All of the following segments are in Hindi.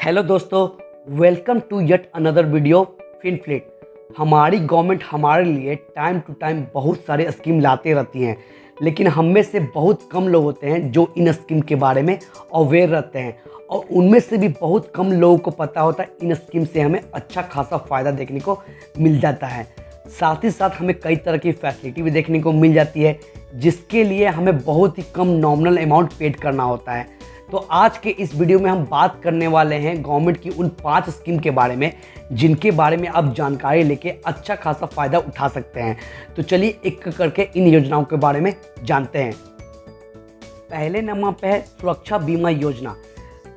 हेलो दोस्तों, welcome to yet another video फिनफ्लिट। हमारी गवर्नमेंट हमारे लिए टाइम टू टाइम बहुत सारे स्कीम लाते रहती हैं, लेकिन हम में से बहुत कम लोग होते हैं जो इन स्कीम के बारे में अवेयर रहते हैं और उनमें से भी बहुत कम लोगों को पता होता है इन स्कीम से हमें अच्छा खासा फ़ायदा देखने को मिल जाता है। साथ ही साथ हमें कई तरह की फैसिलिटी भी देखने को मिल जाती है, जिसके लिए हमें बहुत ही कम नॉमिनल अमाउंट पेड करना होता है। तो आज के इस वीडियो में हम बात करने वाले हैं गवर्नमेंट की उन 5 स्कीम के बारे में जिनके बारे में आप जानकारी लेके अच्छा खासा फ़ायदा उठा सकते हैं। तो चलिए एक करके इन योजनाओं के बारे में जानते हैं। पहले नंबर पे है सुरक्षा बीमा योजना।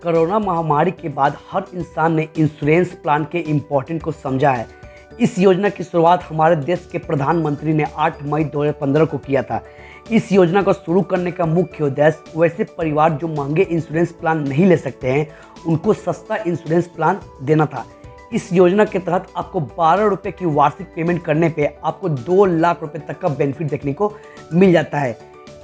कोरोना महामारी के बाद हर इंसान ने इंश्योरेंस प्लान के इम्पोर्टेंट को समझा है। इस योजना की शुरुआत हमारे देश के प्रधानमंत्री ने 8 मई 2015 को किया था। इस योजना को शुरू करने का मुख्य उद्देश्य वैसे परिवार जो महंगे इंश्योरेंस प्लान नहीं ले सकते हैं उनको सस्ता इंश्योरेंस प्लान देना था। इस योजना के तहत आपको 12 रुपये की वार्षिक पेमेंट करने पे आपको 2 लाख रुपए तक का बेनिफिट देखने को मिल जाता है।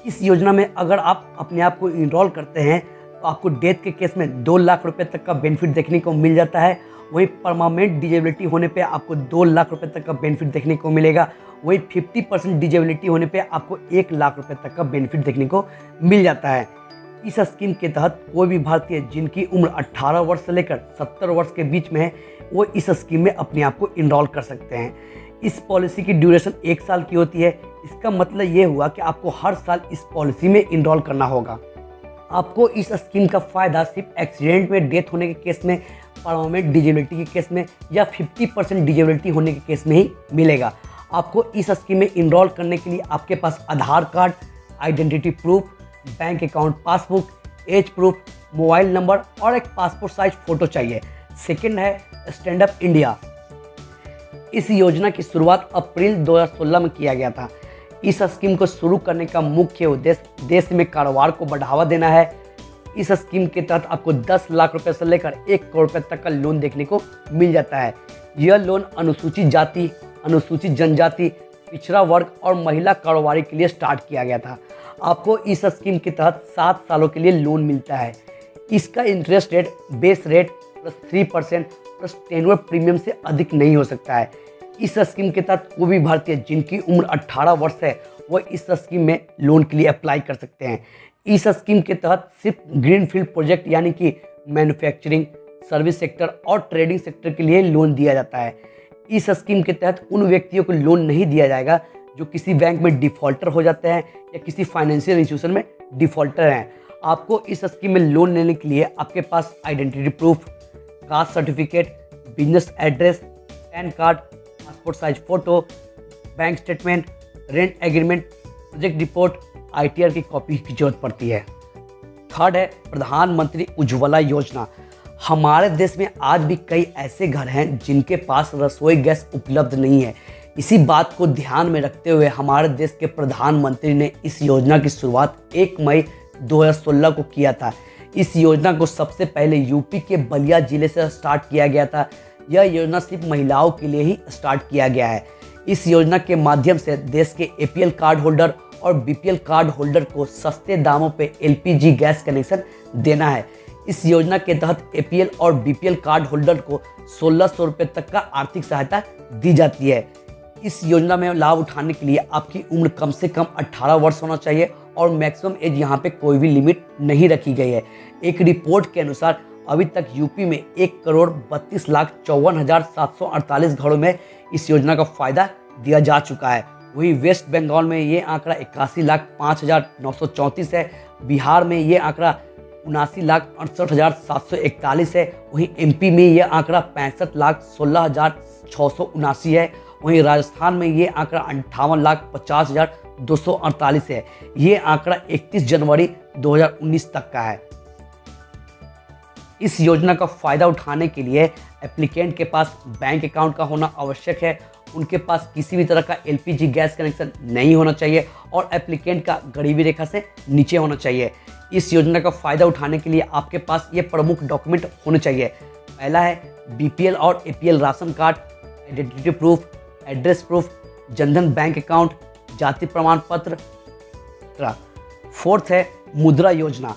इस योजना में अगर आप अपने आप को इनरोल करते हैं तो आपको डेथ के केस में 2 लाख रुपए तक का बेनिफिट देखने को मिल जाता है। वहीं परमानेंट डिजेबिलिटी होने पे आपको 2 लाख रुपए तक का बेनिफिट देखने को मिलेगा। वहीं 50% डिजेबिलिटी होने पे आपको 1 लाख रुपए तक का बेनिफिट देखने को मिल जाता है। इस स्कीम के तहत कोई भी भारतीय जिनकी उम्र 18 वर्ष से लेकर 70 वर्ष के बीच में है वो इस स्कीम में अपने आप को इनरोल कर सकते हैं। इस पॉलिसी की ड्यूरेशन 1 साल की होती है। इसका मतलब ये हुआ कि आपको हर साल इस पॉलिसी में इनरोल करना होगा। आपको इस स्कीम का फ़ायदा सिर्फ एक्सीडेंट में डेथ होने के केस में, परमानेंट डिजेबिलिटी के केस में या 50% डिजेबिलिटी होने के केस में ही मिलेगा। आपको इस स्कीम में इनरोल करने के लिए आपके पास Aadhaar card, identity proof, bank account passbook, age proof, mobile number और एक पासपोर्ट साइज फ़ोटो चाहिए। सेकंड है स्टैंड अप इंडिया। इस योजना की शुरुआत अप्रैल 2016 में किया गया था। इस स्कीम को शुरू करने का मुख्य उद्देश्य देश में कारोबार को बढ़ावा देना है। इस स्कीम के तहत आपको 10 लाख रुपए से लेकर 1 करोड़ रुपए तक का लोन देखने को मिल जाता है। यह लोन अनुसूचित जाति, अनुसूचित जनजाति, पिछड़ा वर्ग और महिला कारोबारी के लिए स्टार्ट किया गया था। आपको इस स्कीम के तहत 7 सालों के लिए लोन मिलता है। इसका interest rate base rate plus 3% plus tenure premium से अधिक नहीं हो सकता है। इस स्कीम के तहत कोई भी भारतीय जिनकी उम्र 18 वर्ष है वो इस स्कीम में लोन के लिए अप्लाई कर सकते हैं। इस स्कीम के तहत सिर्फ ग्रीनफील्ड प्रोजेक्ट यानी कि मैन्युफैक्चरिंग, सर्विस सेक्टर और ट्रेडिंग सेक्टर के लिए लोन दिया जाता है। इस स्कीम के तहत उन व्यक्तियों को लोन नहीं दिया जाएगा जो किसी बैंक में डिफ़ॉल्टर हो जाते हैं या किसी फाइनेंशियल इंस्टीट्यूशन में डिफ़ॉल्टर हैं। आपको इस स्कीम में लोन लेने के लिए आपके पास identity proof, caste certificate, business address, PAN card, passport size photo, bank statement, rent agreement, project report, ITR की कॉपी की जरूरत पड़ती है। थर्ड है प्रधानमंत्री उज्ज्वला योजना। हमारे देश में आज भी कई ऐसे घर हैं जिनके पास रसोई गैस उपलब्ध नहीं है। इसी बात को ध्यान में रखते हुए हमारे देश के प्रधानमंत्री ने इस योजना की शुरुआत 1 मई 2016 को किया था। इस योजना को सबसे पहले यूपी के बलिया जिले से स्टार्ट किया गया था। यह योजना सिर्फ महिलाओं के लिए ही स्टार्ट किया गया है। इस योजना के माध्यम से देश के APL कार्ड होल्डर और BPL कार्ड होल्डर को सस्ते दामों पे LPG गैस कनेक्शन देना है। इस योजना के तहत APL और BPL कार्ड होल्डर को 1600 रुपये तक का आर्थिक सहायता दी जाती है। इस योजना में लाभ उठाने के लिए आपकी उम्र कम से कम 18 वर्ष होना चाहिए और मैक्सिमम एज यहाँ पे कोई भी लिमिट नहीं रखी गई है। एक रिपोर्ट के अनुसार अभी तक यूपी में 1,32,54,748 घरों में इस योजना का फ़ायदा दिया जा चुका है। वहीं वेस्ट बंगाल में ये आंकड़ा 81,05,934 है। बिहार में ये आंकड़ा 79,68,741 है। वहीं MP में ये आंकड़ा 65,16,679 है। वहीं राजस्थान में ये आंकड़ा 58,50,248 है। ये आंकड़ा 31 जनवरी 2019 तक का है। इस योजना का फ़ायदा उठाने के लिए एप्लीकेंट के पास बैंक अकाउंट का होना आवश्यक है। उनके पास किसी भी तरह का LPG गैस कनेक्शन नहीं होना चाहिए और एप्लीकेंट का गरीबी रेखा से नीचे होना चाहिए। इस योजना का फ़ायदा उठाने के लिए आपके पास ये प्रमुख डॉक्यूमेंट होने चाहिए। पहला है BPL और APL ration card, identity proof, address proof, Jan Dhan bank account, जाति प्रमाण पत्र। फोर्थ है मुद्रा योजना।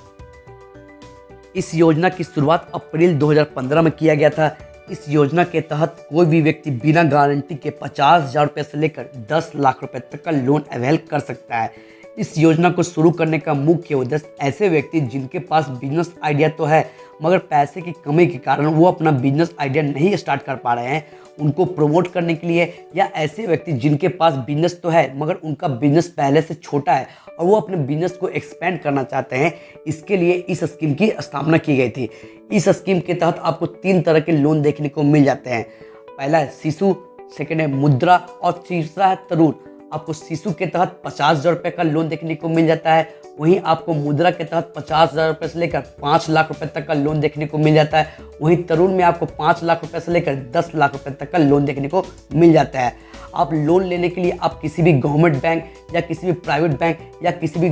इस योजना की शुरुआत अप्रैल 2015 में किया गया था। इस योजना के तहत कोई भी व्यक्ति बिना गारंटी के 50,000 रुपये से लेकर 10 लाख रुपए तक का लोन अवेल कर सकता है। इस योजना को शुरू करने का मुख्य उद्देश्य ऐसे व्यक्ति जिनके पास बिजनेस आइडिया तो है मगर पैसे की कमी के कारण वो अपना बिजनेस आइडिया नहीं स्टार्ट कर पा रहे हैं, उनको प्रमोट करने के लिए, या ऐसे व्यक्ति जिनके पास बिजनेस तो है मगर उनका बिजनेस पहले से छोटा है और वो अपने बिजनेस को एक्सपेंड करना चाहते हैं, इसके लिए इस स्कीम की स्थापना की गई थी। इस स्कीम के तहत आपको 3 तरह के लोन देखने को मिल जाते हैं। पहला है शिशु, सेकेंड है मुद्रा और तीसरा है तरुण। आपको शिशु के तहत 50,000 रुपये का लोन देखने को मिल जाता है, वहीं आपको मुद्रा के तहत 50,000 रुपये से लेकर 5 लाख रुपए तक का लोन देखने को मिल जाता है, वहीं तरुण में आपको 5 लाख रुपए से लेकर 10 लाख रुपए तक का लोन देखने को मिल जाता है। आप लोन लेने के लिए आप किसी भी गवर्नमेंट बैंक या किसी भी प्राइवेट बैंक या किसी भी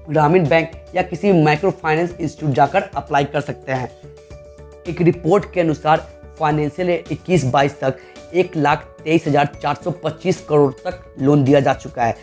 ग्रामीण बैंक या किसी भी माइक्रो फाइनेंस इंस्टीट्यूट जाकर अप्लाई कर सकते हैं। एक रिपोर्ट के अनुसार फाइनेंशियल 21-22 तक 1,23,425 करोड़ तक लोन दिया जा चुका है।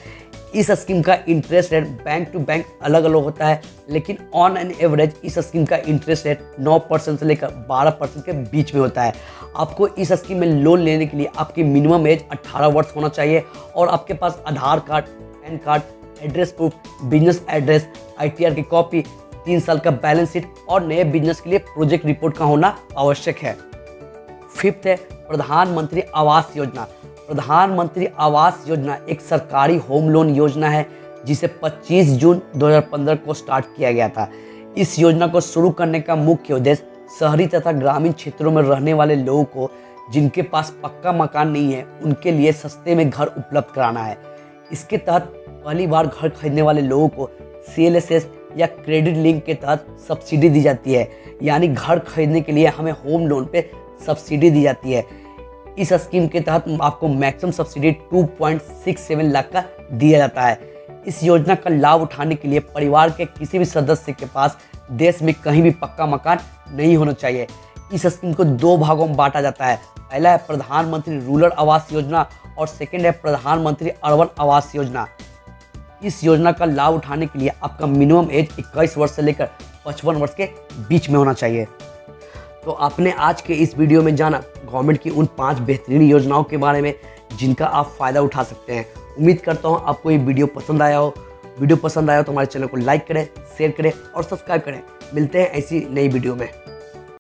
इस स्कीम का interest rate bank to bank अलग अलग होता है, लेकिन ऑन एन एवरेज इस स्कीम का इंटरेस्ट रेट 9% से लेकर 12% के बीच में होता है। आपको इस स्कीम में लोन लेने के लिए आपकी मिनिमम एज 18 वर्ष होना चाहिए और आपके पास Aadhaar card, PAN card, address proof, business address, ITR की कॉपी, 3 साल का बैलेंस शीट और नए बिजनेस के लिए प्रोजेक्ट रिपोर्ट का होना आवश्यक है। फिफ्थ है प्रधानमंत्री आवास योजना। प्रधानमंत्री आवास योजना एक सरकारी होम लोन योजना है जिसे 25 जून 2015 को स्टार्ट किया गया था। इस योजना को शुरू करने का मुख्य उद्देश्य शहरी तथा ग्रामीण क्षेत्रों में रहने वाले लोगों को जिनके पास पक्का मकान नहीं है उनके लिए सस्ते में घर उपलब्ध कराना है। इसके तहत पहली बार घर खरीदने वाले लोगों को CLSS या क्रेडिट लिंक के तहत सब्सिडी दी जाती है, यानी घर खरीदने के लिए हमें होम लोन पे सब्सिडी दी जाती है। इस स्कीम के तहत आपको मैक्सिमम सब्सिडी 2.67 लाख का दिया जाता है। इस योजना का लाभ उठाने के लिए परिवार के किसी भी सदस्य के पास देश में कहीं भी पक्का मकान नहीं होना चाहिए। इस स्कीम को 2 भागों में बांटा जाता है। पहला है प्रधानमंत्री रूरल आवास योजना और सेकेंड है प्रधानमंत्री अर्बन आवास योजना। इस योजना का लाभ उठाने के लिए आपका मिनिमम एज 21 वर्ष से लेकर 55 वर्ष के बीच में होना चाहिए। तो आपने आज के इस वीडियो में जाना गवर्नमेंट की उन 5 बेहतरीन योजनाओं के बारे में जिनका आप फ़ायदा उठा सकते हैं। उम्मीद करता हूँ आपको ये वीडियो पसंद आया हो। वीडियो पसंद आया हो तो हमारे चैनल को लाइक करें, शेयर करें और सब्सक्राइब करें। मिलते हैं ऐसी नई वीडियो में।